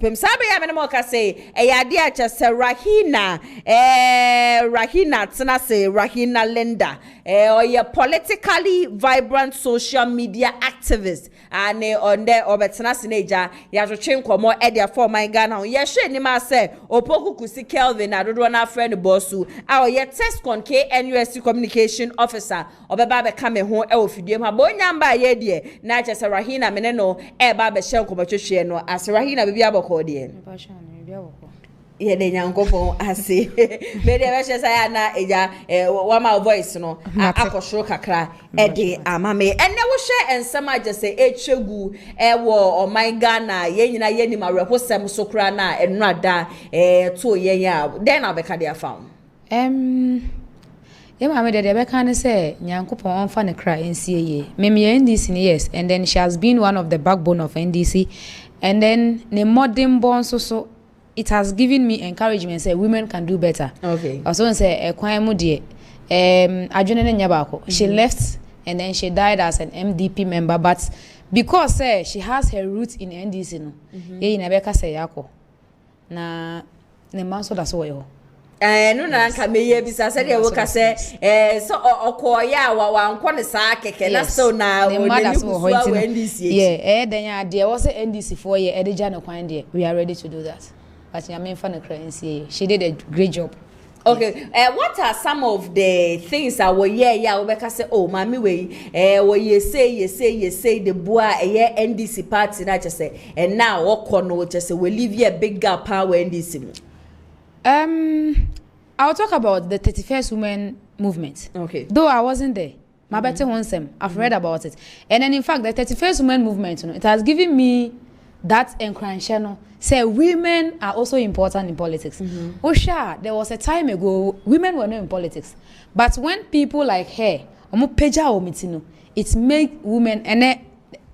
pem sabe ya me no ka say e ya de a chese Rahina tena say Rahina Linda or ye politically vibrant social media activist and on there obetena sineja ya so twenkomo e dia for my Ghana ye hwe ni ma say opoku kusi Kelvin adodo na friend bossu a ye test con KNUST communication officer obeba be kame ho e ofidie ma bonya mba ye de na chese Rahina me no e ba be hye nkomotwehwe no as Rahina bibia boko de ye de nyankopon ase me de be hye say na eja wama voice no akosoro kakra e de amame ene wo hye ensem agese echegu wo oman Ghana ye nyina ye ni marehosem so kra na enrada to ye ya den na be ka de afam yeah, mama, the Rebecca say, Nyankopon fan a cry in CA. Mimi NDC, yes, and then she has been one of the backbone of NDC. And then the modern born so it has given me encouragement. Say women can do better. Okay. Also, say Kwamudie, Ajunene Nyabako. She left and then she died as an MDP member, but because she has her roots in NDC, no, in Rebecca say Yako. Na the man so that's what no na nka meye bisa se de wo ka se so okoya wa nko ne sa keke na so na onani kusuwa we NDC yeah then ya de wo se NDC for ye edeja no kwan de we are ready to do that but ya mean for the currency she did a great job. Okay, what are some of the things that we yeah we can say oh mami we what you say the boa NDC party that just say and now what corner just say we leave here big gap power NDC. I'll talk about the 31st Women Movement. Okay. Though I wasn't there. My better wants I've read about it. And then in fact, the 31st Women Movement, it has given me that encouragement. Say women are also important in politics. Oh, sure, there was a time ago, women were not in politics. But when people like her, it made women, and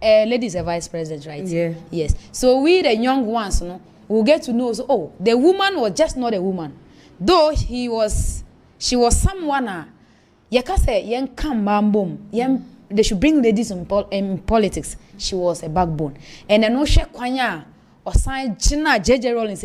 lady is a vice president, right? Yeah. Yes. So we, the young ones, will get to know, so, oh, the woman was just not a woman. Though she was someone, they should bring ladies in politics. She was a backbone. And then Oshe Kwanya or signed Gina JJ Rawlings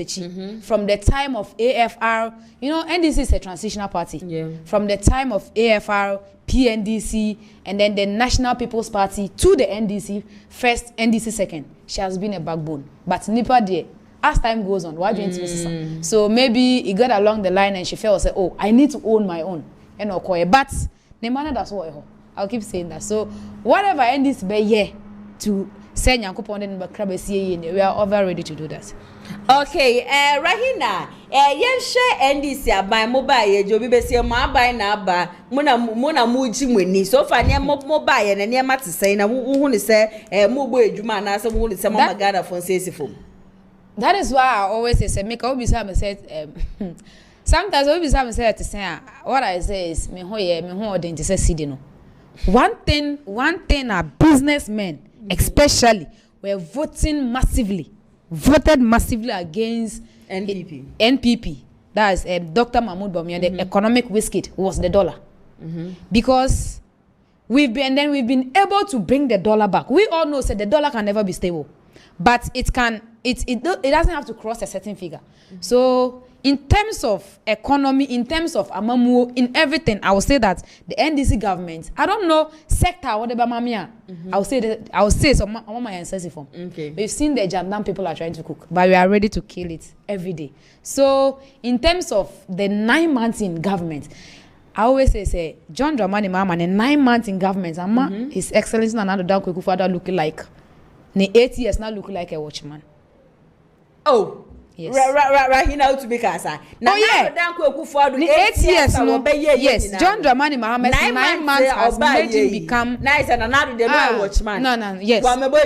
from the time of AFR. You know, NDC is a transitional party. Yeah. From the time of AFR, PNDC, and then the National People's Party to the NDC, first, NDC second. She has been a backbone. But Nipa Day, as time goes on, why do you need so maybe it got along the line and she felt, say, oh, I need to own my own. And but the man that's what I'll keep saying that. So whatever NDC be here to say Nyankopon den bakrabesi we are over ready to do that. Okay, Rahina, yen share NDC aban mobile ye jobi be se mo aban na aba muna muji mweni so fa ne mobile na ne mate sei na hu ne se mo bo edwuma na se mo ne se mama Ghana fon sesifo. That is why I always say make obi say sometimes obi say to say what I say is me ho odin to say city no. One thing are businessmen especially were voted massively against NPP. That is Dr. Mahmoud Bawumia. The economic whiskey was the dollar. Because we've been able to bring the dollar back. We all know that the dollar can never be stable, but it doesn't have to cross a certain figure. So in terms of economy, in terms of amamu, in everything, I would say that the NDC government, I don't know sector whatever mamia. I would say so my ancestry form. Okay. We've seen the jam people are trying to cook, but we are ready to kill it every day. So in terms of the 9 months in government, I always say John Dramani Mahama, the 9 months in government, His Excellency Nana Dankwa Akufo-Addo looking like, the 8 years now looking like a watchman. Oh. Yes. Rahina to be kasa. Oh yeah. The 8 years no. Yes. John Dramani Mahama 9 months has made him become nice and another the watchman. No. Yes. Wamebo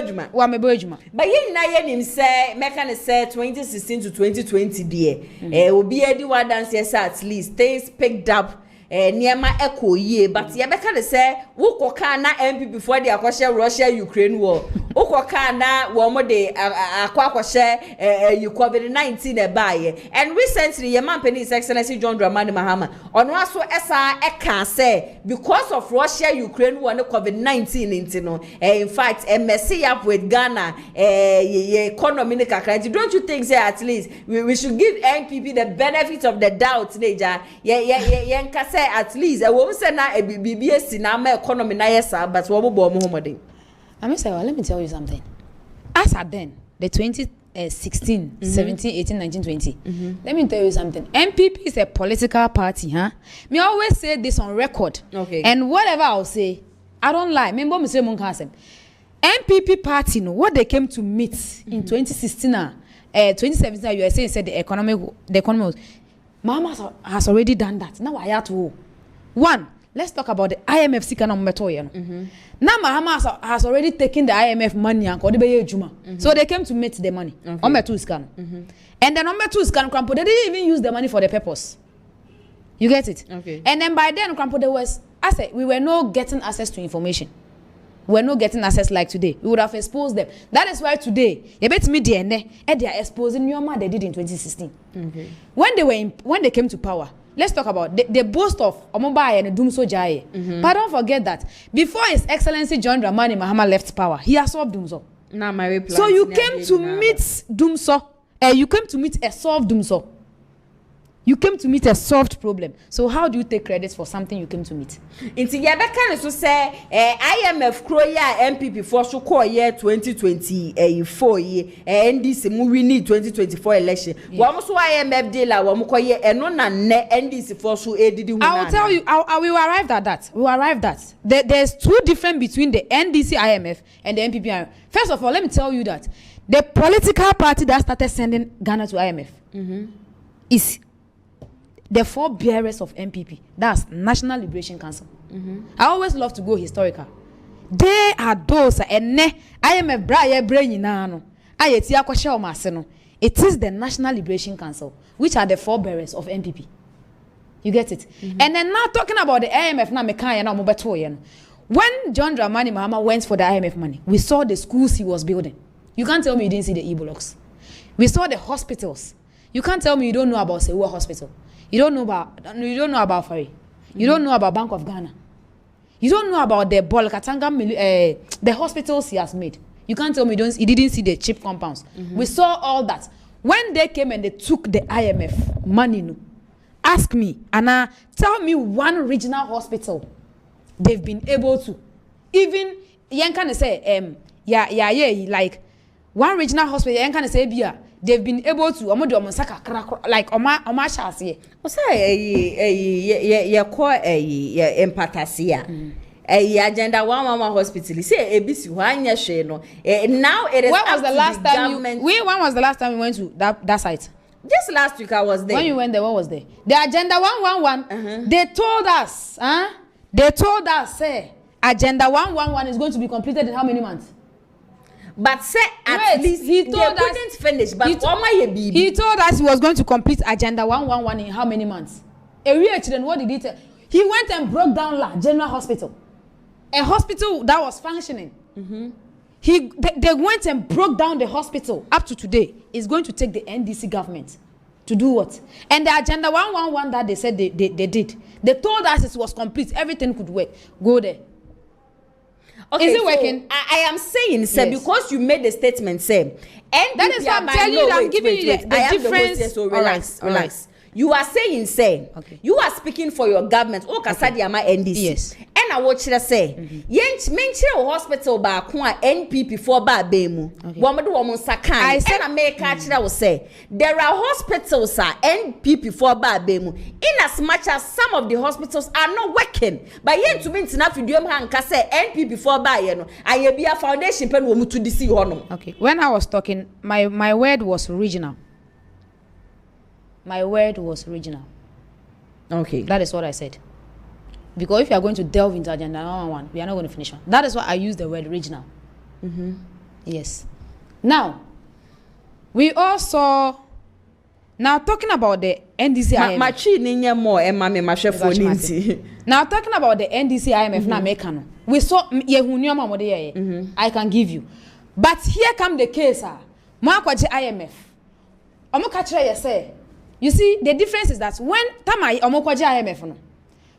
ejuma. But yin na yen say meka say 2016 to 2020 there. Obi edi wa dance at least things picked up. Niema echo ye but ye beka say wo koka na MP before the akoshe Russia Ukraine war. ukoka na womo de akwa share you COVID-19 e baye. And recently your man His Excellency John Dramani Mahama ono aso esa eka say because of Russia Ukraine one COVID-19 into no in fact messy up with Ghana economy don't you think say at least we should give NPP the benefit of the doubt neja yenka say at least we will say na BBS na ma economy na yesa but we bo mo homodin. I say, well, let me tell you something. As at then, the 2016, 17, 18, 19, 20. Let me tell you something. MPP is a political party, huh? Me always say this on record. Okay. And whatever I'll say, I don't lie. Remember, Mr. Munkasem. MPP party, no, what they came to meet in 2016, 2017, you are saying said the economy was, Mama has already done that. Now I have to. One, let's talk about the IMF sikana metoye. Now MAHAMA has already taken the IMF money and so they came to meet the money. Number two scan. And the number two scan Crampo, they didn't even use the money for the purpose. You get it? Okay. And then by then Crampo, there was I said we were not getting access to information. We were not getting access like today. We would have exposed them. That is why today, you bet me DNA, they are exposing Myanmar they did in 2016. Okay. When they came to power. Let's talk about the boast of Omobai and Dumso Jaye. But don't forget that before His Excellency John Dramani Mahama left power, he has solved Dumso. Now my reply. So you came to meet Dumso. You came to meet a solved Dumso. You came to meet a solved problem. So how do you take credit for something you came to meet? Inti yabeka so say IMF kroya MPP for so call year 2024 year NDC mu win 2024 election. Wo so IMF deal la wo mo koye eno na ne NDC for so edidi hu na. I will tell you we will arrive at that. We will arrive that. There's two different between the NDC IMF and the MPP IMF. First of all, let me tell you that the political party that started sending Ghana to IMF is the four bearers of MPP. That's National Liberation Council. I always love to go historical. They are those and IMF brain no. It is the National Liberation Council, which are the four bearers of MPP. You get it? And then now talking about the IMF now when John Dramani Mahama went for the IMF money, we saw the schools he was building. You can't tell me you didn't see the e-blocks. We saw the hospitals. You can't tell me you don't know about Sewa Hospital. You don't know about Fari. You don't know about Bank of Ghana. You don't know about the Bolkatanga, the hospitals he has made. You can't tell me you didn't see the cheap compounds. We saw all that. When they came and they took the IMF money, no, ask me, Anna, tell me one regional hospital they've been able to. Even, you can say, like, one regional hospital, you can say, they've been able to like Oma Shasi. O say empatasia. Agenda 111 hospital. Say ABC wanya she no. Now it is. When was the last time you went to that site? Just last week I was there. When you went there, what was there? The Agenda 111. They told us, They told us, say, Agenda 111 is going to be completed in how many months? But say at least he told us couldn't finish. But he told us he was going to complete Agenda 111 in how many months? A year. Then what did he tell? He went and broke down La General Hospital, a hospital that was functioning. They went and broke down the hospital. Up to today, it's going to take the NDC government to do what? And the Agenda 111 that they said they did. They told us it was complete. Everything could work. Go there. Okay, is it working? I am saying, sir, yes. Because you made the statement, sir. And that is what I'm telling you. I'm giving you the difference. So relax. You are saying, say, you are speaking for your government. Oh, Kasadi ama NDC. Yes. And I watch you say, Yench mention hospital ba kwa NPP for ba bemu. Wamadu wamun sakan. I said America chira will say there are hospitals NPP for ba bemu. In as much as some of the hospitals are not working, but yen to mean enough you hanka say NPP for ba yeno. I be a foundation pen womu to DC honum. Okay. When I was talking, my word was regional. My word was regional. Okay. That is what I said. Because if you are going to delve into Agenda 111, we are not going to finish one. That is why I use the word regional. Yes. Now, we also now talking about the NDC IMF. Now talking about the NDC IMF na mekano. We saw I can give you. But here come the case, ma kwaje IMF. Omo ka kire ye say, you see the difference is that when tamai omo kwaje IMF no.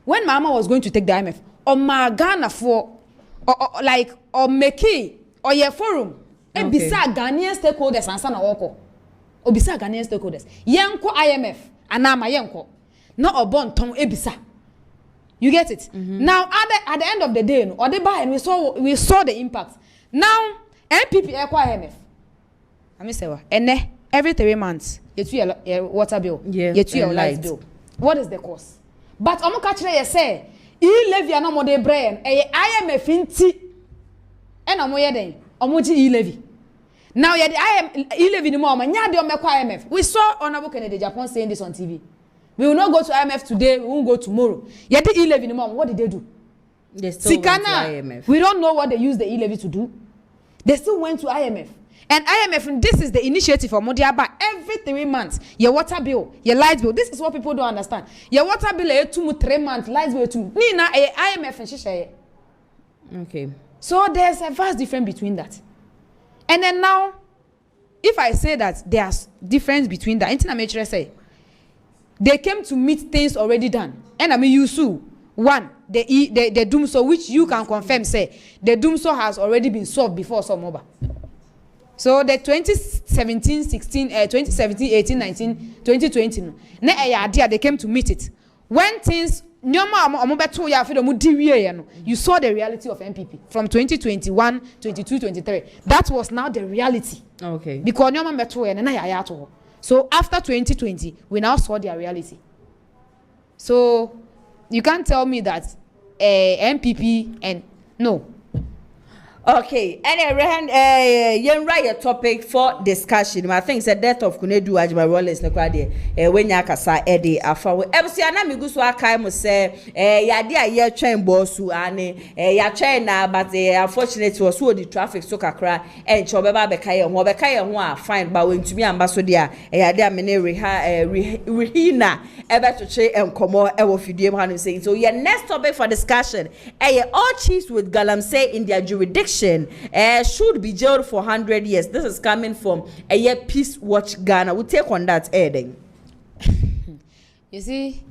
When Mahama was going to take the IMF, o Ghana for like or make or your forum, e bisa Ghanaian stakeholders ansa na woko. Obisa Ghanaian stakeholders. Yenko IMF anama yenko. No obon ton e bisa. You get it? Now at the end of the day, no, or they buy and we saw the impact. Now MPP ekwa IMF. I say what? And every 3 months, you your water bill, you your light bill. What is the cost? But omo ka kire ye say, e-levy na mo de brain, IMF inti. And omo ye den, omo ji e-levy. Now ye the e-levy no more, nya de omekwa IMF. We saw Honorable Kennedy Japan saying this on TV. We will not go to IMF today, we won't go tomorrow. Ye the e-levy no more, what did they do? They still went to IMF. We don't know what they use the e-levy to do. They still went to IMF. And IMF, this is the initiative for Modiaba. Every 3 months, your water bill, your light bill. This is what people don't understand. Your water bill is 3 months, light bill 2. Nina, IMF and Shisha. Okay. So there's a vast difference between that. And then now, if I say that there's difference between that, International say they came to meet things already done. And I mean, you sue. One, the doomso, which you can confirm, say the doomso has already been solved before some mobile. So the 2017, 18, 19, 2020, no, they came to meet it. When things, you saw the reality of MPP from 2021, 22, 23. That was now the reality. Okay. Because so after 2020, we now saw their reality. So you can't tell me that MPP and no. Okay, and you write a topic for discussion. I think it's the death of Kunedu Ajima Rollins Nekwade. When yakasa Eddie Afawo. Ebusiana migusu akai mo say yade aye train bossu ane ya train na but unfortunately was so the traffic so kakra and chobeba bekaye ho bekaye ho a fine but when to me ambaso dia yade amene rehina ebe to che enkomo e wo fidiem hanu saying so your next topic for discussion all chiefs with Galamsey in their jurisdiction should be jailed for 100 years. This is coming from Peace Watch Ghana. We'll take on that, Eden. You see,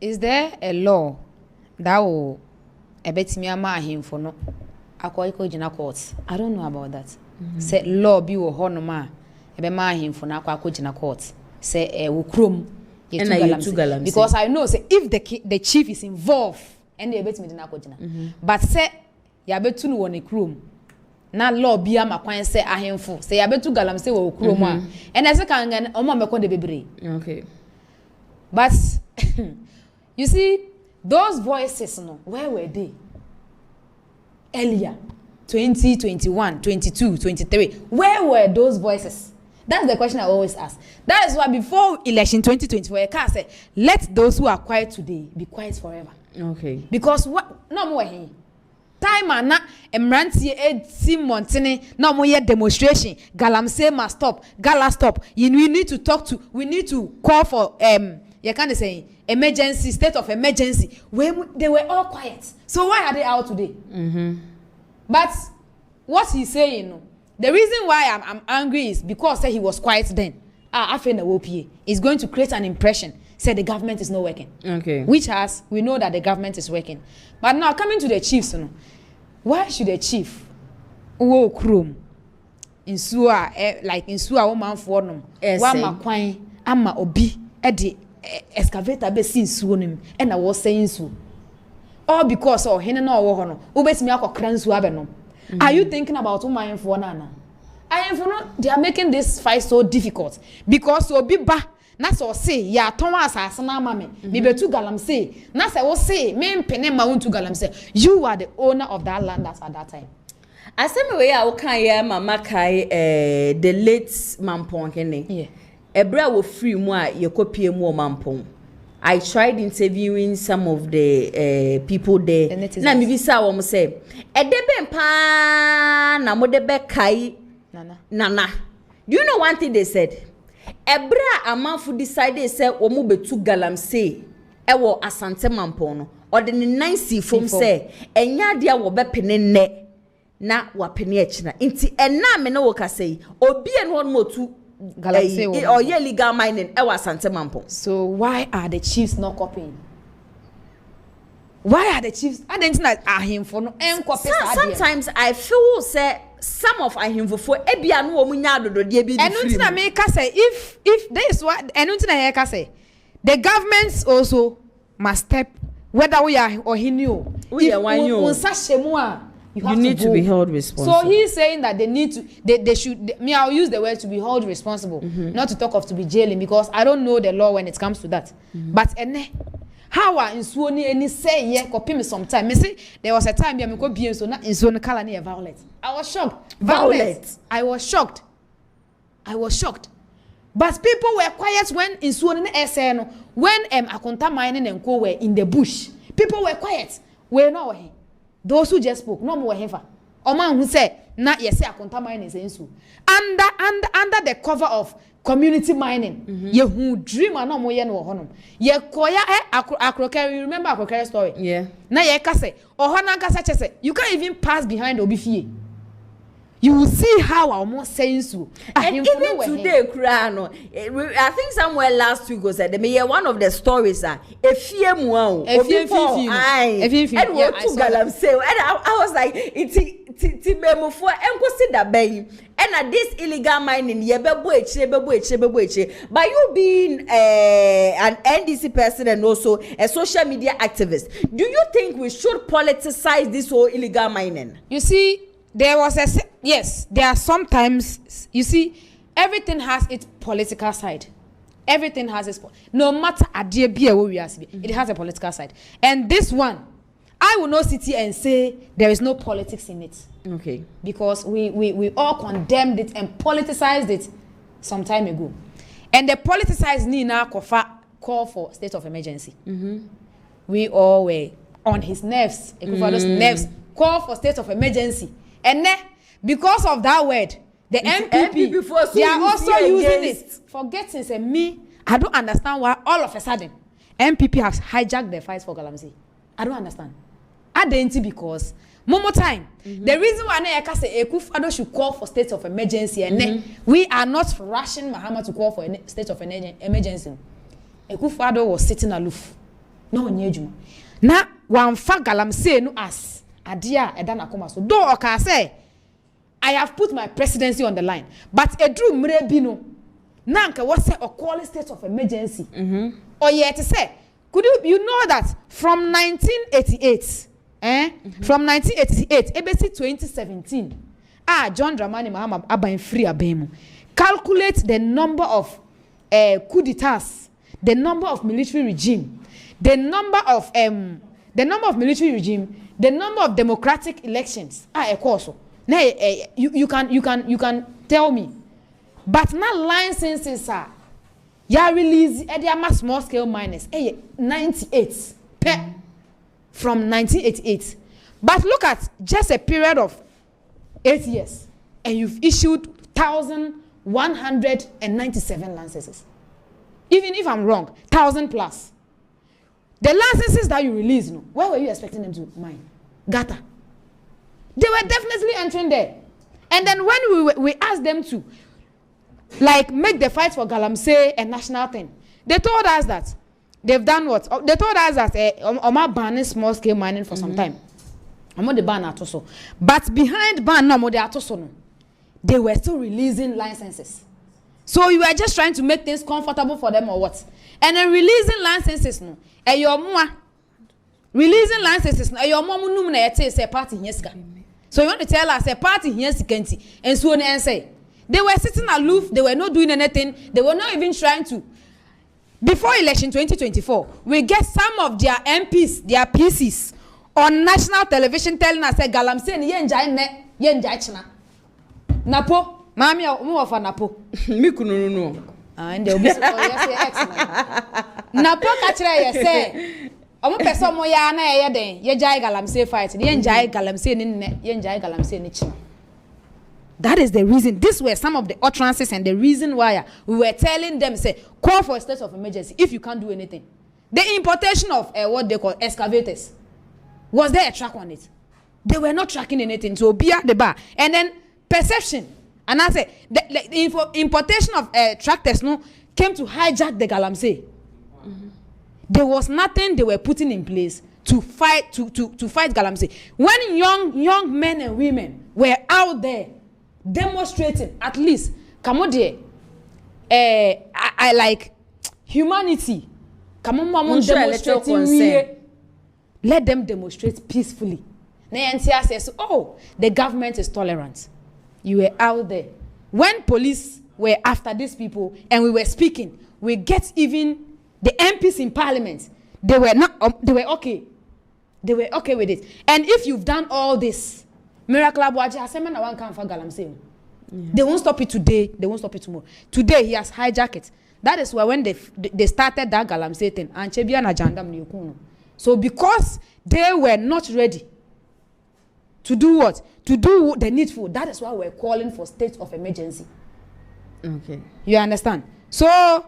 is there a law that will bet me a him for no Akoiko Jina court? I don't know about that. Say law be or honor ebe him for na Akoiko Jina court. Say ukrum because I know say if the chief is involved and they bet me Jina court. But say ya betu no won ekrom na law bia makwan se ahemfo se ya betu Galamsey wo ekrom a and ese kan omo meko de bebre. Okay. But you see those voices no where were they earlier 2021 22 23 where were those voices? That's the question I always ask. That is why before election 2024 I can say let those who are quiet today be quiet forever. Okay. Because what no more here time na emrantie eti montene na mo ye demonstration Galamsey must stop Gala stop we need to talk to we need to call for you can't say emergency state of emergency when they were all quiet so why are they out today? But what he's saying the reason why I'm angry is because he was quiet then after the OPA is going to create an impression say the government is not working. Okay. Which we know that the government is working. But now coming to the chiefs, why should the chief wo krom in suwa like in suwa woman for no wa makwan ama obi e de excavator be sin suwo nim e na wo saying so all because oh hene na wo ho no obetimi akokra nsuwa be no. Are you thinking about woman for nana? I am for no they are making this fight so difficult because obi ba na so say ya ton asase na ama me betu Galamsey na say wo say me mpene ma won to Galamsey you are the owner of that land at that time. Asemi we ya wo kan ya mama kai the late Mampong kene ebra wo free mu a ye kopie mu o Mampong. I tried interviewing some of the people there na me bisa wo mo say edebe pa na mo debe kai nana. Do you know one thing they said? Ebra amanfo decided say omo betu Galamsey ewo Asante Mampong no or the 9C from say enya dia wo be pene ne na wapene echina nti enna me na wo ka say obi en won motu Galamsey or illegal mining e wa Asante Mampo. So why are the chiefs not copying? Why are the chiefs? I didn't know him for no copy. Sometimes I feel say some of ahimfo ebia no omunya adodo de bi. And until I make say if there is what and until I can say the governments also must step whether we are or he knew. You need to be held responsible. So he's saying that they need to, they should, I'll use the word to be held responsible, not to talk of to be jailing, because I don't know the law when it comes to that. But how are in Swoni any say, yeah, copy me sometime. Me say there was a time I could be so not in Swoni color near Violet. I was shocked. Violet. I was shocked. But people were quiet when in Swoni SN, when Akonta mining and co were in the bush. People were quiet. We're not here. Those who just spoke, no more hefa. A man who said, "Not yes, Akonta mining is insu." Under the cover of community mining, you who dream and no more yen or honum. Ye koya akrokeri. Remember akrokeri story? Yeah. Na ye kase ohana kasa chese. You can't even pass behind Obifie. You will see how I'm more saying so. And even today, Krano, I think somewhere last week was that me one of the stories are a fear muau. And we to Galamsey. And I was like, it's memo for consider bay. And at this illegal mining, but you being an NDC person and also a social media activist, do you think we should politicize this whole illegal mining? You see, there was yes, there are sometimes, you see, everything has its political side. Everything has its, no matter it has a political side. And this one, I will not sit here and say there is no politics in it. Okay. Because we all condemned it and politicized it some time ago. And the politicized Nina call for state of emergency. We all were on his nerves. Nerves call for state of emergency. And because of that word, the MPP they are also using it. Forgetting say me, I don't understand why all of a sudden MPP has hijacked the fight for Galamsey. I don't understand. I didn't because more time. The reason why I say Ekufado should call for state of emergency and we are not rushing MAHAMA to call for a state of emergency. Ekufado was sitting aloof. No nyejuma. Na one fa Galamsey no as adia edana koma so do oka say I have put my presidency on the line, but edru mrebino na nka what say or call state of emergency or yet say could you know that from 1988 from 1988 ebesi 2017 John Dramani Mahama aban free abemu calculate the number of coup d'etats, the number of military regime, the number of military regime, the number of democratic elections a course. Now you can tell me, but not licenses are ya release a small scale miners 98 from 1988. But look at just a period of 8 years and you've issued 1,197 licenses. Even if I'm wrong, 1,000 plus. The licenses that you release, where were you expecting them to mine? Gata. They were definitely entering there. And then when we asked them to make the fight for Galamsey a national thing, they told us that they've done what? They told us that Oma banning small scale mining for some time. Oma the ban at also. But behind ban no they at also they were still releasing licenses. So you were just trying to make things comfortable for them or what? And then releasing licenses releasing licenses your mom na say party here. So you want to tell us a party here and so on and say they were sitting aloof, they were not doing anything, they were not even trying to. Before election 2024, we get some of their MPs, their PCs on national television telling us Galamsey ni yenjai china. Napo, mami mu of napo. Me no. And they will be so yes. Napo kachira say omo pese omo ya na ye den ye jai Galamsey fight ye njai Galamsey ni ye njai Galamsey ni china. That is the reason. These were some of the utterances and the reason why we were telling them say call for a state of emergency if you can't do anything. The importation of what they call excavators, was there a track on it? They were not tracking anything. So be at the bar. And then perception. And I say the importation of tractors came to hijack the Galamsey. There was nothing they were putting in place to fight Galamsey. When young men and women were out there demonstrating, at least come on there. I like humanity. Come on, demonstrating. Let them demonstrate peacefully. NCR says, oh, the government is tolerant. You were out there. When police were after these people and we were speaking, we get even the MPs in parliament. They were not. They were okay. They were okay with it. And if you've done all this, miracle Abuaji has said, "Man, I want come for Galamsey." They won't stop it today. They won't stop it tomorrow. Today he has hijacked it. That is why when they started that Galamsey thing, and Chebia na Jandam Nyukuno. So because they were not ready to do what? To do the needful. That is why we're calling for state of emergency. Okay. You understand? So,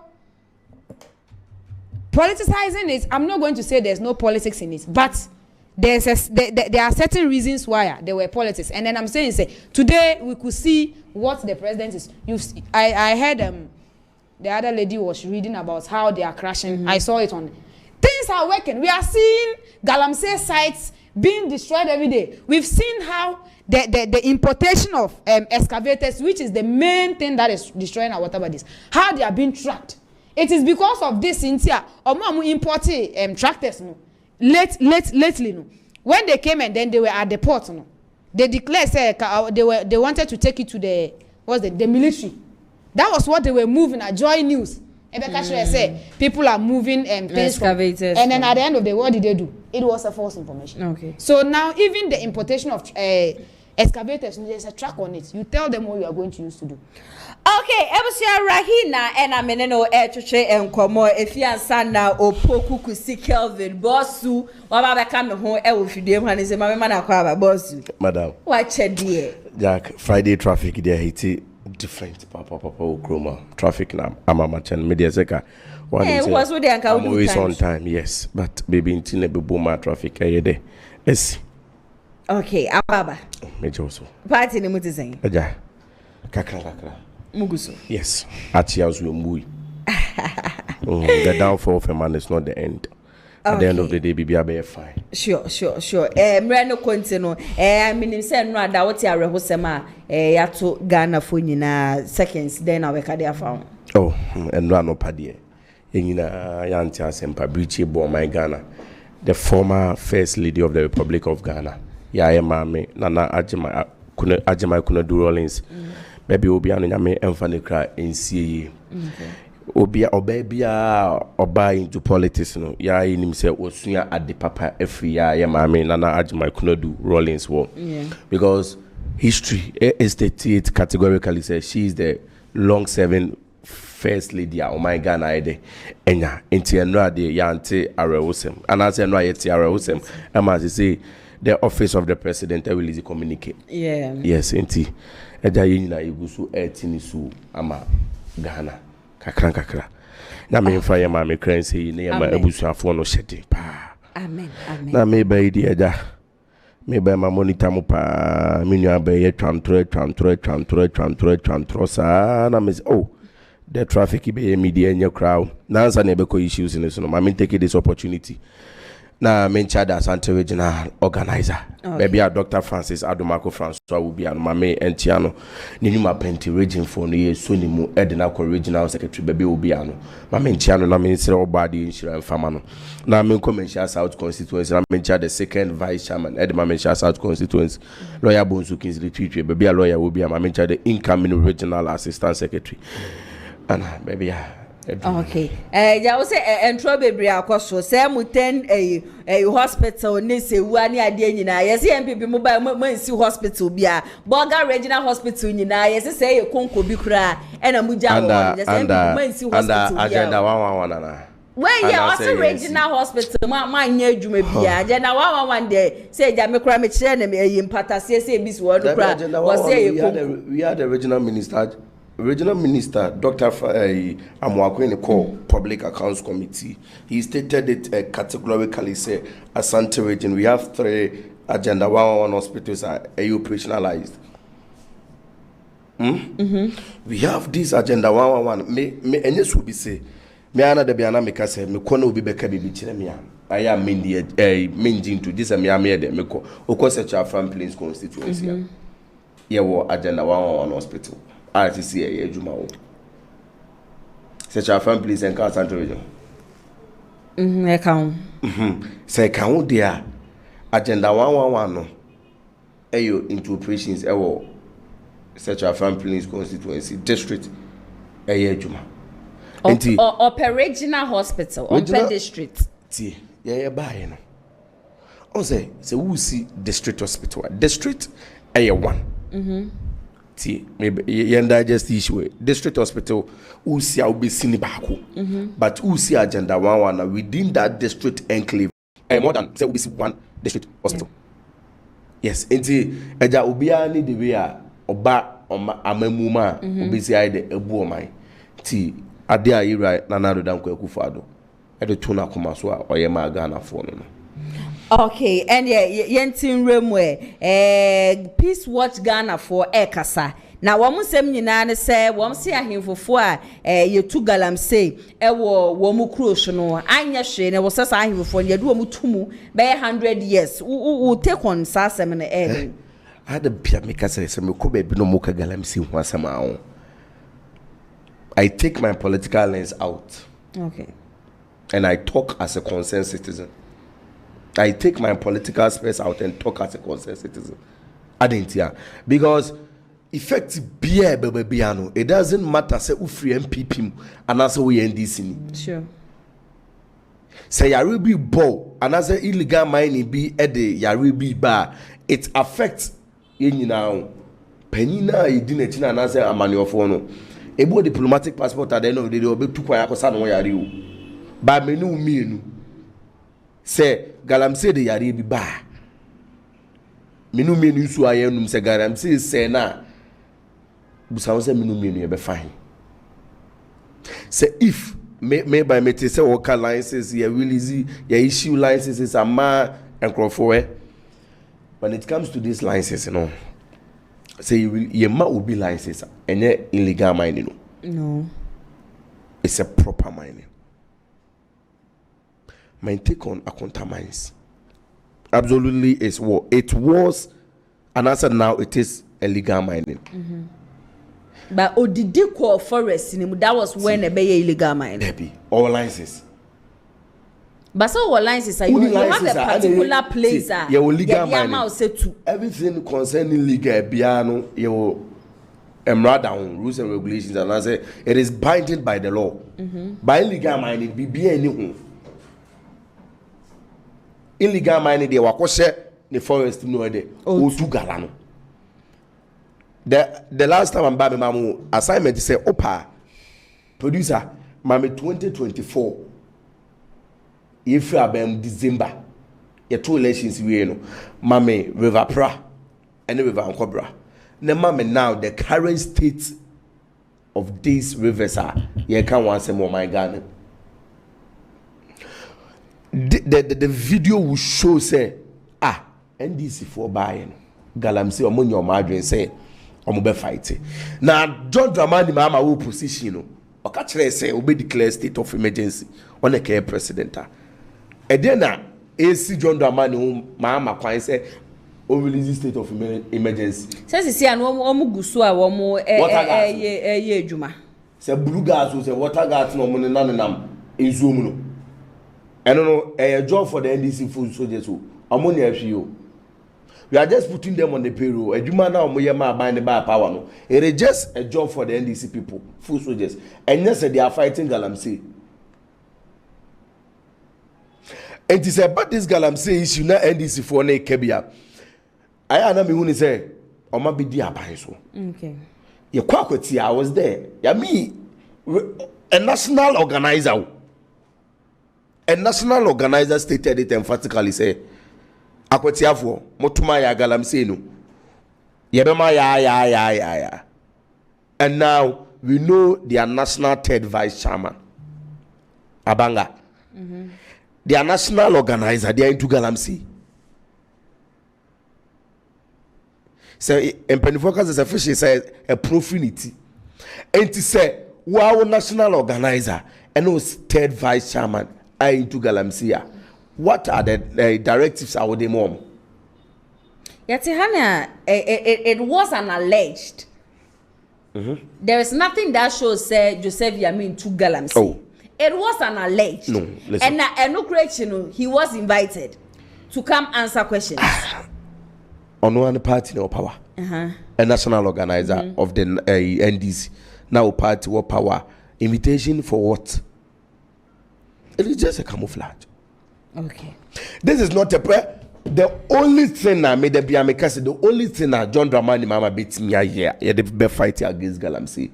politicizing it, I'm not going to say there's no politics in it, but there are certain reasons why there were politics. And then I'm saying, today we could see what the president is. I heard the other lady was reading about how they are crashing. I saw it on. Things are working. We are seeing Galamsey sites being destroyed every day. We've seen how the importation of excavators, which is the main thing that is destroying our water bodies, how they are being tracked. It is because of this India or more imported tractors. Lately, no. When they came and then they were at the port, no. They declared they wanted to take it to the military. That was what they were moving at Joy News. Say people are moving excavators, and then at the end of the day, what did they do? It was a false information. Okay. So now even the importation of excavators, there's a track on it. You tell them what you are going to use to do. Okay, Ebusia Rahina and Ameneno Echoche and Komo Efiansana Opoku Kusi Kelvin Bossu Wababa come home Ewu and is a mamma Kwaba Bossu. Madam. Watch a dear. Jack, Friday traffic there hit different papa chroma traffic now. I'm a merchant media seka. I'm always on time, yes. But baby in Tina Buma traffic there. Yes. Okay, Ababa. Major also. Party in Mutizing. Aja. Kakra. Muguso. Yes. Achias will move. The downfall of a man is not the end. At the end of the day, baby, I'll be fine. Sure. Mreno Contino. I mean, send no doubt what you are Hosema. Yato Ghana for you seconds. Then I will carry a phone. Oh, and Rano Padie. Yantia Sempa Brichi Bo my Ghana. The former first lady of the Republic of Ghana. Yaya Mame, Nana Ajima Kuna do Rollins. Baby will be an yame emphanicra in CA. Oba into politics no. Ya in himself was soon at the papa every year. Ya Mame, Nana Ajima Kuna do Rollins war. Because history states categorically says she is the long serving first lady of my Ghana ede enya enti eno ade yante arewosem and as eno ayeti arewosem as say the office of the president will easy communicate yes enti eja yina igusu etinisu ama Ghana kakra na me mfa ye ma me kran sei na ye ma abusuafo no hyede pa amen na me ba idi eja me ba ma monitor mo pa me nua ba ye twantro sa na me oh the traffic be media in your crowd. Now, I never issues in this. I'm taking this opportunity. Now, I'm in charge as regional organizer. Maybe a Dr. Francis Adomako Francois will be on my main and Tiano. Ninuma Penti region for the Sunimu Edinaco regional secretary, baby will be on. My main Tiano, I mean, zero body insurance famano. Now, I'm in Commercial South constituency. I'm in charge the second vice chairman, Edinburgh South constituency. Lawyer Bonsukin's retreat, baby, a lawyer will be on. I'm in charge the incoming regional assistant secretary. And baby, okay. Ya say entro baby akoso say muten a hospital ni se wani ade nyina. Yes MPP mobile mansi hospital bia. Boga regional hospital nyina. Yes say e konko bi kura e na muja wo. Yes MPP mansi hospital bia. Agenda 111 na. When you also regional hospital ma nya adwuma bia. Agenda 111 there say ja me kura me kire na me impata say bi so wo kura. We had the regional minister. Regional Minister Dr. Amwakwene called Public Accounts Committee. He stated it categorically, say, Asante region, we have 3 Agenda 111 hospitals are operationalized. We have this Agenda 111. Me and yes will be say. Me ana de biana me ka say me kono obi beka bibi kire me a. I am mending to this me am here de me ko. Okose Chafran Plains constituency. Ye wo Agenda 111 hospital. RTC e adwuma wo. Se Chafran Plains en ka Central region. E kan. Se kan wo dia Agenda 111 no. Eyo into operations ewo Central Farm Plains constituency district adwuma. Operational hospital on per district. Ti ye buy no. On say we see district hospital. District one. Ti maybe yenda just issue district hospital we see will be seen baako. But we see Agenda 111 within that district enclave. More than say we see one district hospital. Yes, enti eja obia ni de we a oba amamuma obisi aide ebu oman ti ade a yira na na dodan kwa akufado e de tuna koma so a oyema Ghana fo no. Okay, and yentin remwe Peace Watch Ghana for ekasa. Na wo musem nyina ne se wo mse ahemfofo a yetu Galamsey wo mu cruise no anya hwe ne wo sesa ahemfofo ne de wo mutumu be 100 years u take on sasem ne I had a pia me ka say me ko be bi no mo ka Galamsey ho asema ho. I take my political lens out. Okay. And I talk as a concerned citizen. I take my political space out and talk as a concerned citizen. I didn't hear. Because effective beer bebiano, it doesn't matter say u free MPP and also we NDC. Sure. Say Yaribi bow and as illegal mining be at the Yaribi bar, it affects you now. Penina you didn't and as a manual phone. Ebo diplomatic passport at the end of the day will be too quiet for some way. But menu mean say Galamsey de Yaribi bar. Menu mean so I am say Galamsey say na. Busa say menu mean you be fine. Say if may by me say worker licenses ya release ya issue licenses ama enkrofo when it comes to these licenses say you ma obi license enye illegal mining no, it's a proper mining. My take on Akonta mines absolutely is what it was, and as now it is illegal mining. But Odidiko forest that was when a be illegal mining. Baby, all licenses. But so all licenses are you have a particular place legal mining. Everything concerning legal piano you down rules and regulations, and I say it is binding by the law. By illegal mining be anything. Illegal mining they wakoshe the forest no de o tu galano. The last time I'm back mamu assignment say opa producer mame 2024 if abem December your two elections we no mame River Pra and River Ankobra na mame now the current state of these rivers are you can want some more my Ghana. The video will show say NDC for buying Galamsey omo your madren say omo be fight. Now John Dramani Mahama will position o ka kire say obe declare state of emergency on the care president. E then na AC John Dramani Mahama kwan say o release state of emergency. Say see an omo gusu a omo ye adwuma. Say blue gas o say water gas no omo nanam enzuom no. I don't know a job for the NDC food soldiers who ammonia FCO. We are just putting them on the payroll. A Juma now Moyama buying the bar power. No, it is just a job for the NDC people, food soldiers. And yes, they are fighting Galamsey. And it is about this Galamsey issue, not NDC for ne Kebia. I am not me say, or maybe dear so. Okay. You quackity, I was there. Ya me a national organizer. A national organizer stated it emphatically say akwetiafo motuma ya Galamsey no yebema ya and now we know their national third vice chairman Abanga their national organizer they are into Galamsey say empanifo ka say fish say a profinity enti say wow national organizer and was third vice chairman into Galamsey. What are the directives are the mom? Yatihana, it was an alleged. There is nothing that shows say Joseph Yamin to Galamsey. Oh. It was an alleged. No, listen. And no correction, he was invited to come answer questions. On one party no power. A national organizer of the NDC. Now party what power? Invitation for what? It is just a camouflage. Okay. This is not a prayer. The only thing I made the the only thing that John Dramani Mama beats me here, the be fighting against Galamsey.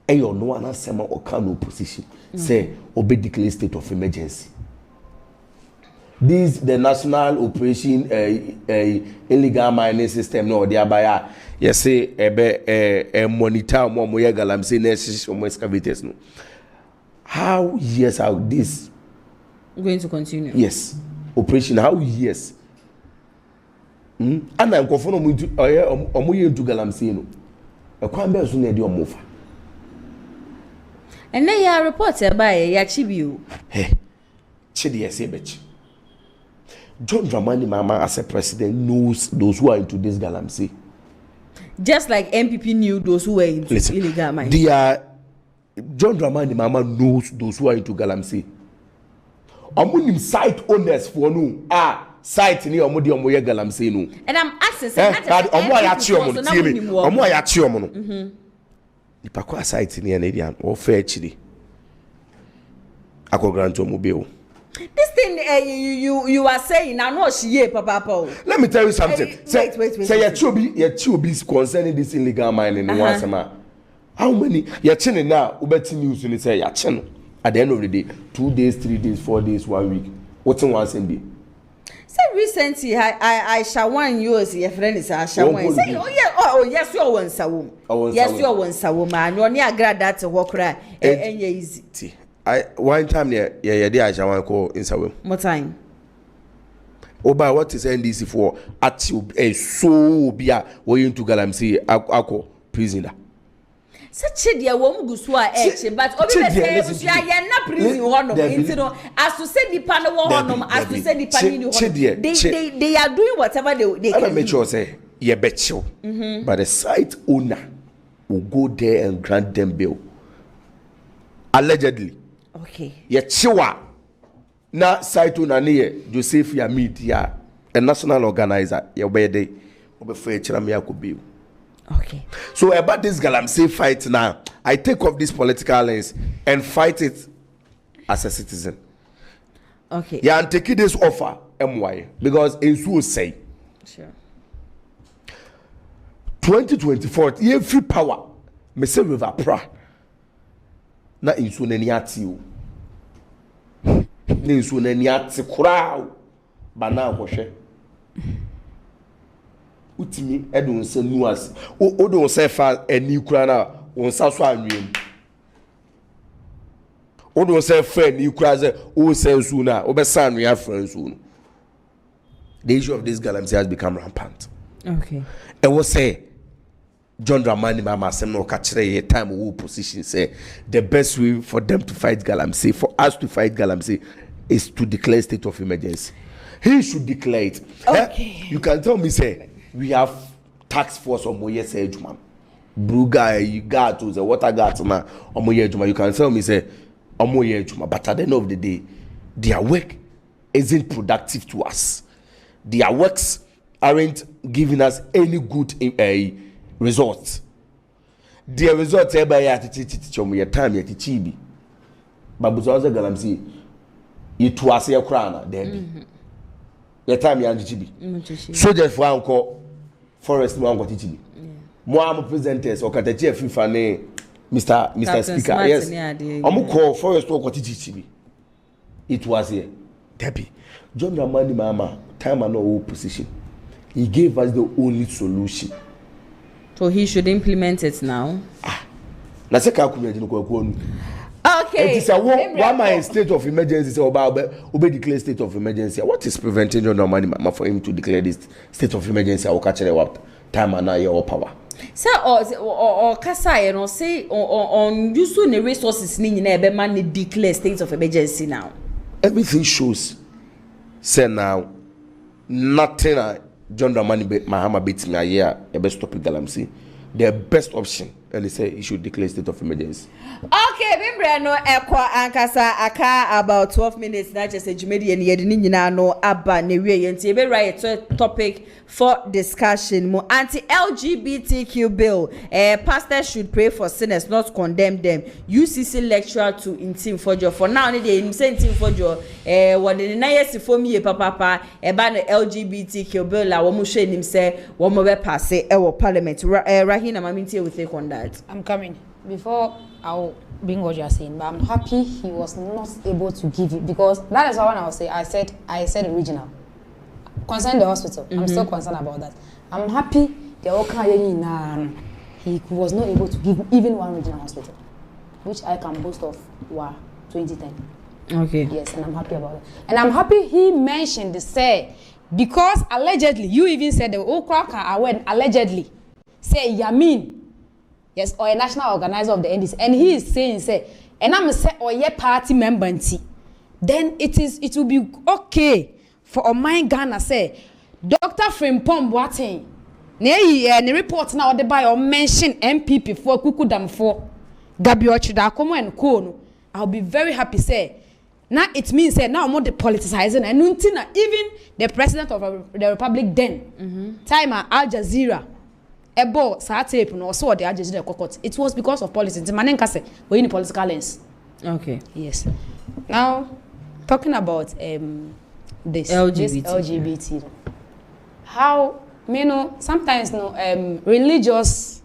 And you know one sema or can opposition say obey declare state of emergency. This the national operation illegal mining system no thereby yes say monitor more Galamsey nurses or excavators no. How years are this going to continue? Yes. Operation how years? And I'm confirming to into Galamsey no. A crime bells on the move. And then you reported by Yachibu. Hey, Chidi Sebech. John Dramani Mama as a president knows those who are into this Galamsey. Just like MPP knew those who were into illegal mining. John Dramani Mama knows those who are into Galamsey. Amunim site owners for no site ni omodi omoye Galamsey no. And I'm asking say that omo ayachi omo no. Nipa kwa site ni Canadian or fair chiri. Akogranto omo be o. This thing you are saying now no she papa. Let me tell you something. Wait. Say your chubis concerning this illegal mining in Wasama. How many your chin now ubeti news ni say your chin at the end of the day 2 days 3 days 4 days 1 week what's in one same day. Say recently I shall one use your friend is I shall one say yes you one sawum. Yes you one sawum man you near grad that work right and easy. I one time yeah I shall one call in sawum. What time? Oba what is NDC for at you so be a way into Galamsey ako prisoner. Such a dear woman goes to our action, but over the say, I am not prison one of as to say the panel one as to say the panel. They are doing whatever they can. I make sure say, yeah, bet you. But the site owner will go there and grant them bail. Allegedly. Okay. Yeah, chiwa. Na site owner near Joseph Yamid, a national organizer, your birthday, over for a bail. Okay. So about this Galamsey fight now, I take off this political lens and fight it as a citizen. Okay. Yeah, and take this offer, MY, because it's so say. Sure. 2024, you free power. Me say river pra. Na insu nani ati o. Na insu nani ati kura o. Bana akoshe. Utimi edun se nuas o don se fa ani kura na won sa so anwem o don se fa ani kura ze o se nsu na o be sa anwea fra nsu no. The issue of this Galamsey has become rampant. Okay. And what say John Dramani Mama say no catch a time who position say the best way for them to fight Galamsey, for us to fight Galamsey, is to declare state of emergency. He should declare it. Okay. You can tell me say we have task force on Moye say Juma. Bruga, you got to the water got na on Moye Juma. You can tell me say on Moye Juma, but at the end of the day, their work isn't productive to us. Their works aren't giving us any good results. Their results by your time at Chibi. Babuzaza Galamsey, it was your crown, then. Your time you Chibi. So just for uncle Forest Mango Chibi. More presenters or Katachi FIFA Mr. Speaker. Yes. I'm call Forest Walk Chibi. It was here. Debbie. John Dramani Mama, time and no position. He gave us the only solution. So he should implement it now. Okay. It is a one state of emergency about declare state of emergency. What is preventing John Dramani Mama for him to declare this state of emergency? I will catch it up. time and now your power. Sir, or kasa, you know, say on using the resources ni nyina man declare state of emergency now. Everything shows. Say now, nothing. John Dramani Mahama beats me a year. The best stop Galamsey. The best option. And they say he should declare state of emergency. Okay, Bimbre no ekwa ankasa aka about 12 minutes na just ejumedi and yedini nyina no aba ne wie yenti ebe right topic for discussion mo anti-LGBTQ bill. Pastors should pray for sinners, not condemn them. UCC lecturer to Intim Fojo. For now, they say Intim Fojo. What the nice for me, papa, about the LGBTQ bill. La womu she him say womu be pass parliament. Rahina, Maminti will take on that. I'm coming. Before I'll bring what you are saying, but I'm happy he was not able to give it, because that is what I was saying. I said original. Concern the hospital. I'm still concerned about that. I'm happy he was not able to give even one regional hospital, which I can boast of. Wow, 2010. Okay. Yes, and I'm happy about it. And I'm happy he mentioned the say, because allegedly, you even said the Okraka went allegedly say Yamin, yes, or a national organizer of the NDC, and he is saying say, and I'm say or ye party member, then it will be okay for my Ghana say Dr. Frimpong Boateng ne report now the by or mention MPP for Kukudam for Gabiochida Komo and Kono. I'll be very happy say now it means say now more the politicizing and untina even the president of the republic then time Al Jazeera ebo sa tape no so the Al Jazeera court. It was because of politics. Manenka say we in political lens. Okay. Yes. Now talking about this LGBT. How sometimes religious,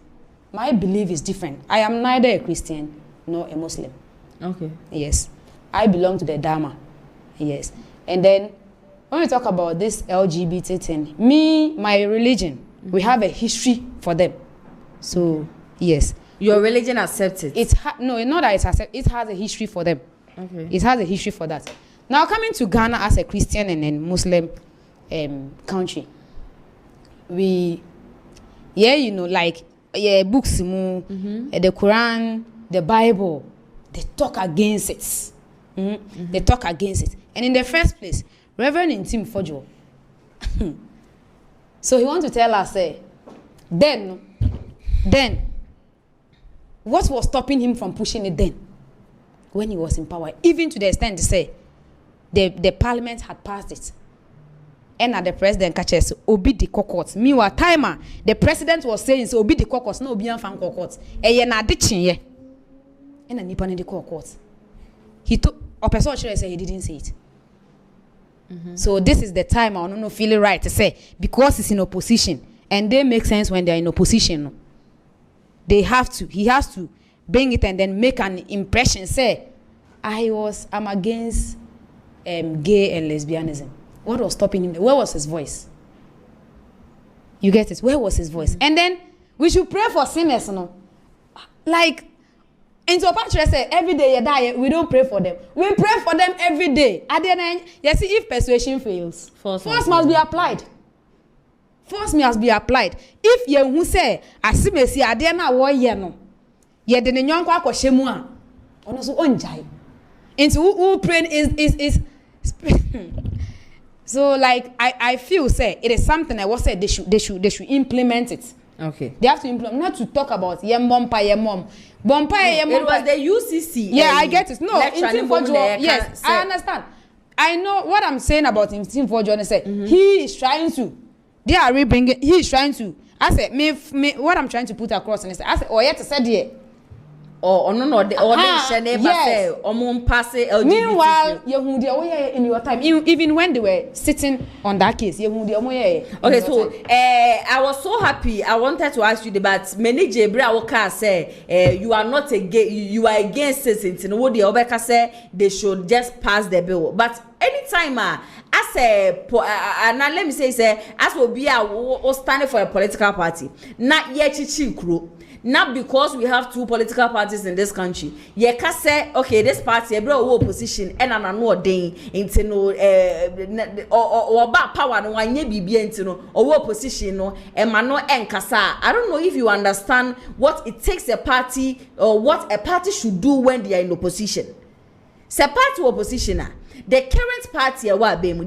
my belief is different. I am neither a Christian nor a Muslim. Okay. Yes. I belong to the Dharma. Yes. And then when we talk about this LGBT thing, my religion, we have a history for them. So yes. Your religion accepts it? No, not that it's accepted. It has a history for them. Okay. It has a history for that. Now coming to Ghana as a Christian and then Muslim country, we like books, the Quran, the Bible, they talk against it. They talk against it. And in the first place, Reverend Intim Fojo, so he wants to tell us, then, what was stopping him from pushing it then, when he was in power, even to the extent to say, the parliament had passed it. And at the president catches obi the cocots. Meanwhile, timer, the president was saying so obi the cocots, no obi fan cocots. Na ditching ye. And a nipa the cocots. He took a person should say he didn't say it. So this is the time I don't feel it right to say, because it's in opposition and they make sense when they're in opposition. He has to bring it and then make an impression. Say, I'm against gay and lesbianism. What was stopping him? Where was his voice? You get it? Where was his voice? And then we should pray for sinners, like into a patch say every day you die, we don't pray for them. We pray for them every day. At the end, you see, if persuasion fails, force must be applied. Force must be applied. If you who say asimesi ade na wo ye no, ye de ne nyonko akohemu a, ono so onjai. Into who praying is so like I feel say it is something I was said they should implement it. Okay. They have to implement, not to talk about yem bompa yem mom. Bompa yem mom. It was the UCC. Yeah, I get it. No, yes, I understand. I know what I'm saying about him. John said he is trying to. They are rebringing. He is trying to. I said me. What I'm trying to put across and I said, oh, yet said here. Or no, the yes. LGBT. Meanwhile, in your time, even when they were sitting on that case, okay, so I was so happy. I wanted to ask you about many Jebra Oka say you are not you are against it. In what the Obeka say they should just pass the bill. But anytime as and now let me say as will be standing for a political party, not yet chichi crew. not because we have two political parties in this country. Ye ka say okay, this party every opposition and an no den into no or back power no anye bibia into no or opposition no e ma no enkasa. I don't know if you understand what it takes a party or what a party should do when they are in opposition. Se party opposition the current party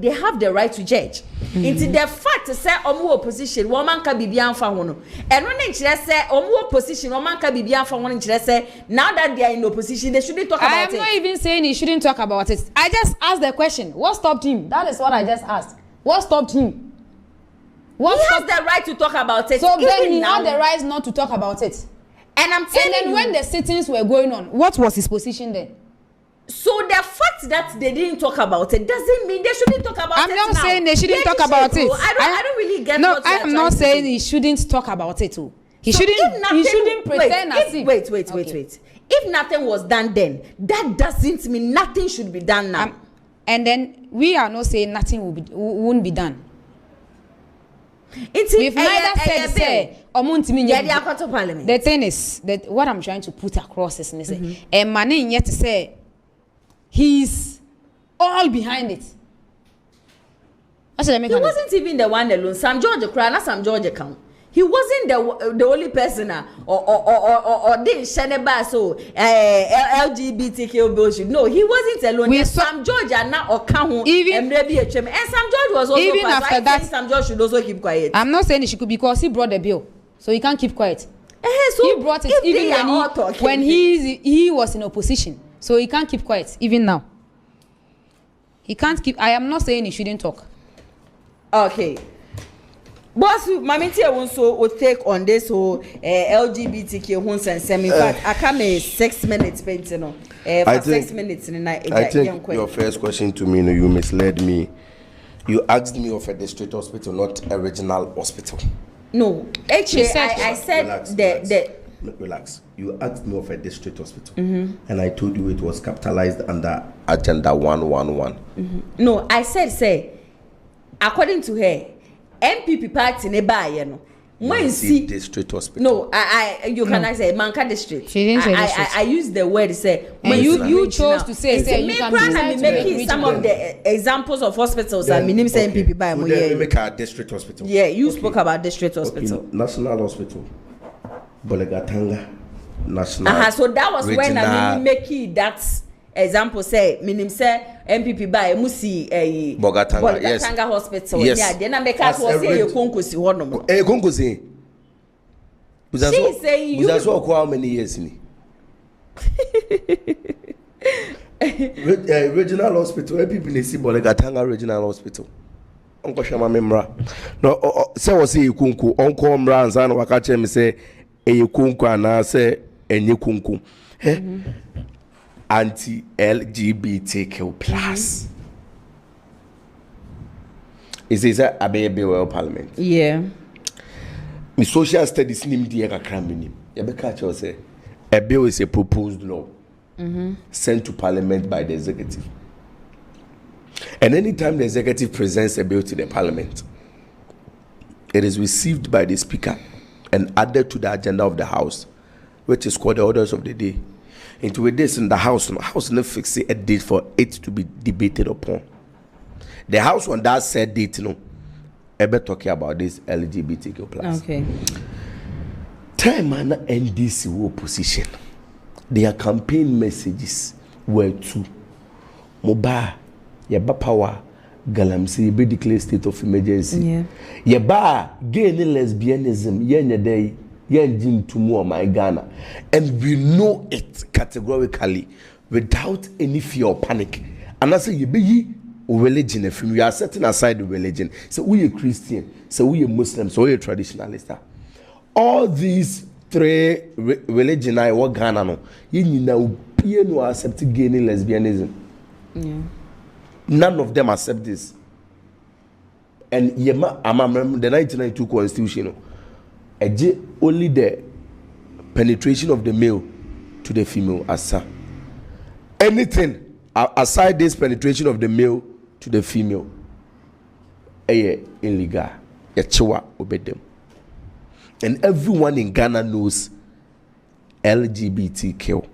they have the right to judge. Into the fact to say opposition woman can be beyond for one and when they say opposition woman can be beyond for one say now that they are in opposition they shouldn't talk about it. I am not even saying he shouldn't talk about it. I just asked the question, what stopped him? That is what I just asked. What stopped him? He has the right to talk about it. So then he had the right not to talk about it. And I'm telling you. And then when the sittings were going on, what was his position then? So the fact that they didn't talk about it doesn't mean they shouldn't talk about it. I'm not saying they shouldn't talk about it. I don't really get. No, I am not saying he shouldn't talk about it too. He shouldn't pretend as if. Wait. If nothing was done then, that doesn't mean nothing should be done now. And then we are not saying nothing won't be done. We've neither said say parliament. The thing is that what I'm trying to put across is a man yet to say he's all behind it. He wasn't even the one alone. Sam George cried, not Sam George account. He wasn't the only person or didn't share so LGBTQ bullshit. No, he wasn't alone. Sam George and now account and maybe and Sam George was also even after that. Sam George should also keep quiet. I'm not saying she could because he brought the bill, so he can't keep quiet. So he brought it even when he was in opposition, so he can't keep quiet even now. He can't keep. I am not saying he shouldn't talk. Okay. Boss, Mamiti also will take on this whole LGBTQ homes and semi. In fact, I come 6 minutes painting for 6 minutes in the night. I think your first question to me, you misled me. You asked me of a district hospital, not a regional hospital. No, actually, I said relax. You asked me of a district hospital, and I told you it was capitalized under Agenda 111. No, I said, say, according to her, MPP party nearby, you know. When see district hospital. No, you cannot say Manka district. She didn't say district. I use the word say. When you chose to say you can make some of the examples of hospitals that mean say MPP by mo yeah. Make a district hospital. Yeah, you spoke about district hospital. Okay. National hospital. Bolegatanga. National. So that was regional. when I make that example say minim say MPP by musi Bogatanga yes hospital yeah then I make us was say Konkosi hono Konkosi she say you how many years ni regional hospital MPP ne si Bogatanga regional hospital onko hwama memra no say was say Konko onko mra ansa na waka che me say Konko ana say enye Konko anti-LGBTQ plus. Is that a baby well parliament? Yeah. My social studies nim the cramming. You say a bill is a proposed law sent to parliament by the executive. And anytime the executive presents a bill to the parliament, it is received by the speaker and added to the agenda of the house, which is called the orders of the day. Into this in the house no fix a date for it to be debated upon. The house on that said date, ever talking about this LGBTQ plus. Okay. Time and NDC opposition. Their campaign messages were to Mobile, Yaba power, Galamsey, be declared state of emergency. Yeah. Yaba gay and lesbianism, yenye day. To more my Ghana, and we know it categorically without any fear or panic. And I say you be religion if we are setting aside the religion. So we are Christian, so we are Muslim, so we are traditionalist. All these three religion I work Ghana no, you know accept gay and lesbianism. Yeah. None of them accept this. And yema I'm the 1992 constitution. Only the penetration of the male to the female asa. Anything aside this penetration of the male to the female, illegal. Yachewa obey them. And everyone in Ghana knows LGBTQ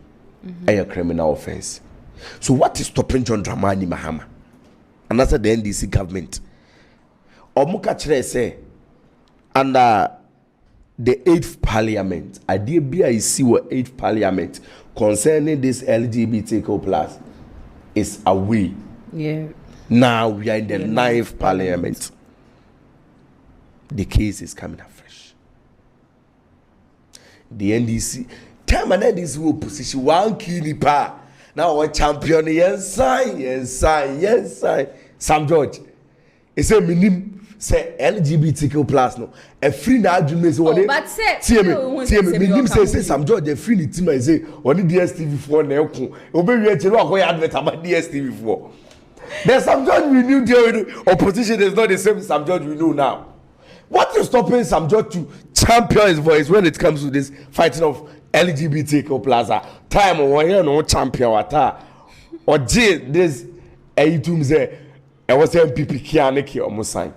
a criminal offense. So what is stopping John Dramani Mahama? And that's the NDC government. Omuka chere say under the 8th parliament, idea BIC or 8th parliament concerning this LGBTQ plus is away. Yeah. Now we are in the 9th parliament. The case is coming afresh. The NDC, time and NDC will position one key pa. Now one champion, yes, sign. Sam George. It's a minimum. Say LGBTQ plus no a free na adwuma say one but say me say Sam George a free ni team say one DSTV4 na ekun obewie chero akoya advert about DSTV4. The Sam George we knew the opposition is not the same Sam George we know now. What is stopping Sam George to champion his voice when it comes to this fighting of LGBTQ plus time one year no champion wata or this ayitum say I was MPP kianeki almost sign.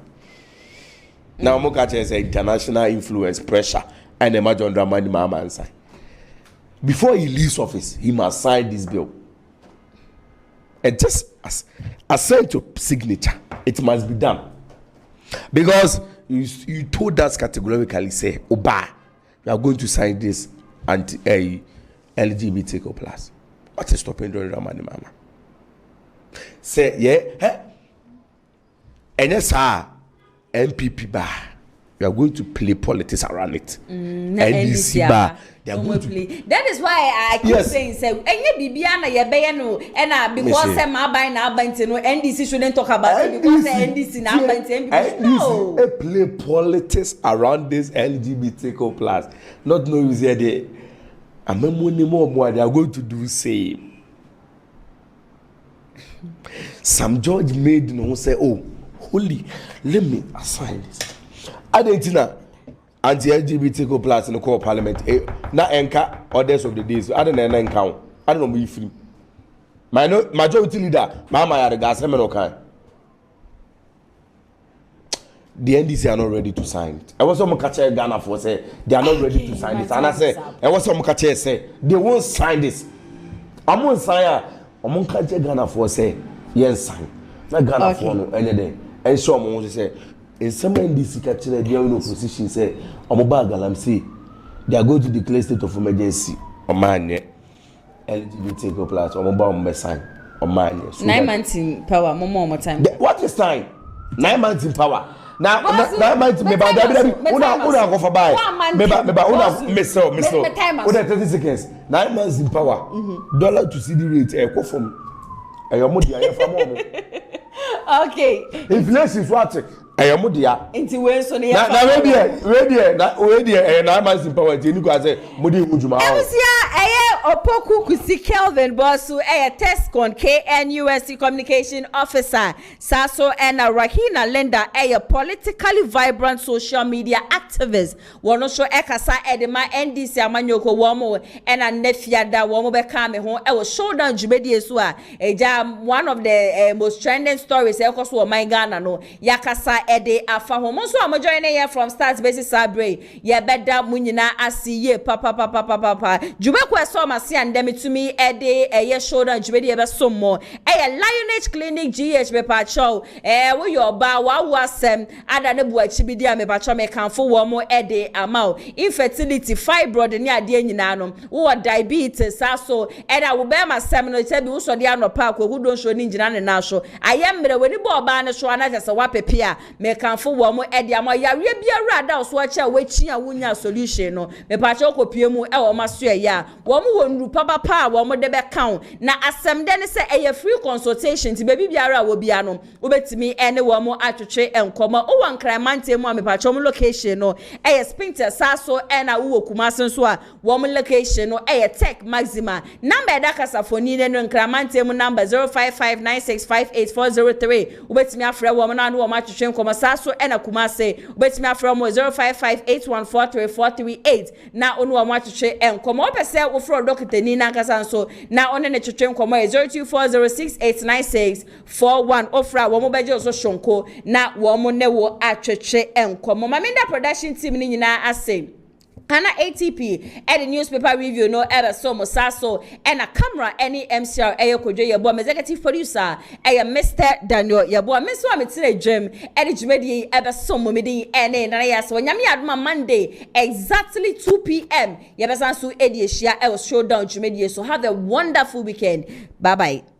Now, Mokache is international influence, pressure, and imagine Dramani Mahama answer. Before he leaves office, he must sign this bill. And just as sent to signature, it must be done. Because you told us categorically, say, Oba, we are going to sign this LGBTQ plus. What is stopping Dramani Mahama? Say, yeah, and yes, sir. MPP bar, we are going to play politics around it. NDC bar, they are going to play. That is why I keep saying, say, enye bibiana ye be no, and because say my buy na banti no, NDC shouldn't talk about it because NDC na banti. No, they play politics around this LGBTQ plus. Not knowing you say they, more they are going to do same. Sam George made no say, oh. Holy, let me assign this. Adentina anti-LGBTQ plus in the core parliament. Na enka orders of the days. I don't know enka. I don't know me free. My majority leader, Mama Yaraga, Semenokai. The NDC are not ready to sign it. I was some catch Ghana for say they are not ready to sign this. And I say, I was some catch say they won't sign this. I'm on sign. I'm on catch Ghana for say yes sign. Not Ghana for no any day. And so I'm going to say, in some NDC capture the opposition say, Omoba Galamsey, they are going to declare state of emergency. Omanye, LGBTQ plus, Omoba sign. Omanye. 9 months in power, more time. What is time? 9 months in power. Now, 9 months in power. Una go for buy. Una miss 30 seconds. 9 months in power. Dollar to CD rate. Go from. Okay. Inflation is what? Ayamudia. Inti we so ne ya. Na we 9 months in power. You go say mudi ujuma. Opoku Kusi Kelvin Bosu test con KNUSC communication officer Saso and Rahina Lenda politically vibrant social media activist wono so ekasa edema NDC amanyoko womo and nefia da womo be kame ho showdown jumedie so one of the most trending stories ekoso my Ghana no yakasa ede afa ho mo so amojoin here from start basis sabre ye beda munyina asiye papa jumeko eso masi and them to me ede shoulder jumedi ebe some more Lionage Clinic GH be pacho wo your ba wa wasem ada ne buachi bi dia me pacho me kanfo wo mo ede amao infertility fibroid ni ade nyina no wo diabetes aso eda wo be masem no che bi wo so de anopa ko hudo nso ni ngina ne na so ayemre weni bo ba ne so ana se wapepia me kanfo wo mo ede amao ya wie biara da so acha wachi a wonya solution no me pacho kopie mu wo maso ya wo mo wonu papa pa wo mo de be kan na asem de ne se free consultation ti baby biara wo bia no obetimi ene wo mo atwetwe enkomo o wan kramante mu amepacho mo location no Spinter saso ena wo Kumasi so a wo mo location no tech maxima number da kasafoni ne no kramante mu number 0559658403 obetimi afre wo mo na no wo ma atwetwe enkomo saso ena Kumasi obetimi afre mo 0558143438 na onu wo mo atwetwe enkomo opese wo fro doctor ni na kasa so na one ne twetwe enkomo 0240689641 ofra wo mo beje so shonko na wo mo ne wo atwetwe enkomo maminda production team ni nyina ase Hana ATP the newspaper review no ever so mosaso and a camera any MCR kojo yebo executive producer Mr. Daniel yebo meso ametire dwem the jumedi ever so momedi ene na ya so nyame adoma Monday exactly 2 p.m. yebesan so edi ehia showdown jumedi so have a wonderful weekend. Bye bye.